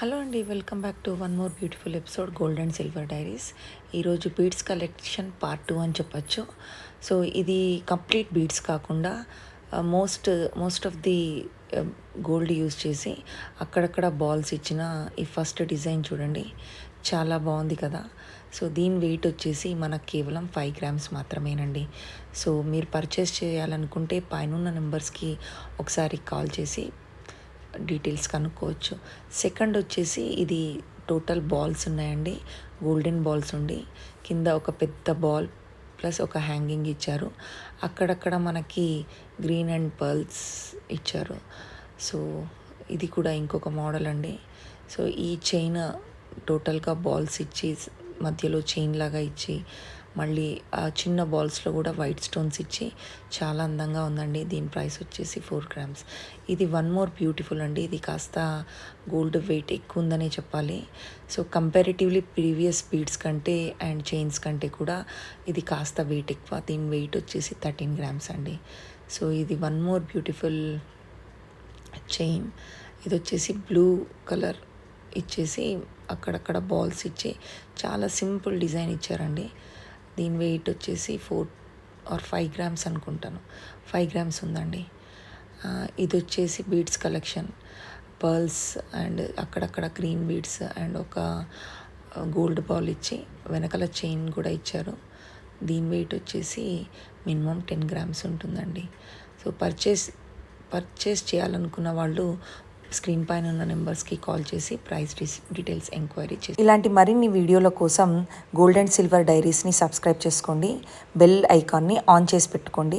Hello అండి, welcome back to one more beautiful episode gold and silver diaries. ఈరోజు beads collection part 2 అని చెప్పచ్చు. So ఇది complete beads కాకుండా most of the gold use చేసి అక్కడక్కడ బాల్స్ ఇచ్చిన ఈ ఫస్ట్ డిజైన్ చూడండి, చాలా బాగుంది కదా. సో దీని వెయిట్ వచ్చేసి మనకు కేవలం 5 గ్రామ్స్ మాత్రమేనండి. సో మీరు పర్చేస్ చేయాలనుకుంటే పైన నెంబర్స్కి ఒకసారి కాల్ చేసి డీటెయిల్స్ కనుక్కోవచ్చు. సెకండ్ వచ్చేసి ఇది టోటల్ బాల్స్ ఉన్నాయండి, గోల్డెన్ బాల్స్ ఉండి కింద ఒక పెద్ద బాల్ ప్లస్ ఒక హ్యాంగింగ్ ఇచ్చారు. అక్కడక్కడ మనకి గ్రీన్ అండ్ పర్ల్స్ ఇచ్చారు. సో ఇది కూడా ఇంకొక మోడల్ అండి. సో ఈ చైన్ టోటల్గా బాల్స్ ఇచ్చి మధ్యలో చైన్ లాగా ఇచ్చి మళ్ళీ ఆ చిన్న బాల్స్లో కూడా వైట్ స్టోన్స్ ఇచ్చి చాలా అందంగా ఉందండి. దీని ప్రైస్ వచ్చేసి 4 గ్రామ్స్. ఇది వన్ మోర్ బ్యూటిఫుల్ అండి. ఇది కాస్త గోల్డ్ వెయిట్ ఎక్కువ ఉందనే చెప్పాలి. సో కంపారిటివ్లీ ప్రీవియస్ బీడ్స్ కంటే అండ్ చైన్స్ కంటే కూడా ఇది కాస్త వెయిట్ ఎక్కువ. దీని వెయిట్ వచ్చేసి 13 గ్రామ్స్ అండి. సో ఇది వన్ మోర్ బ్యూటిఫుల్ చైన్. ఇది వచ్చేసి బ్లూ కలర్ ఇచ్చేసి అక్కడక్కడ బాల్స్ ఇచ్చి చాలా సింపుల్ డిజైన్ ఇచ్చారండి. దీని వెయిట్ వచ్చేసి 4 ఆర్ 5 గ్రామ్స్ అనుకుంటాను. 5 గ్రామ్స్ ఉందండి. ఇది వచ్చేసి బీడ్స్ కలెక్షన్, పర్ల్స్ అండ్ అక్కడక్కడ గ్రీన్ బీడ్స్ అండ్ ఒక గోల్డ్ బాల్ ఇచ్చి వెనకాల చైన్ కూడా ఇచ్చారు. దీని వెయిట్ వచ్చేసి మినిమం 10 గ్రామ్స్ ఉంటుందండి. సో పర్చేస్ చేయాలనుకున్న వాళ్ళు స్క్రీన్ పైన ఉన్న నెంబర్స్కి కాల్ చేసి ప్రైస్ డీటెయిల్స్ ఎంక్వైరీ చేసి ఇలాంటి మరిన్ని వీడియోల కోసం గోల్డ్ అండ్ సిల్వర్ డైరీస్ని సబ్స్క్రైబ్ చేసుకోండి. బెల్ ఐకాన్ని ఆన్ చేసి పెట్టుకోండి.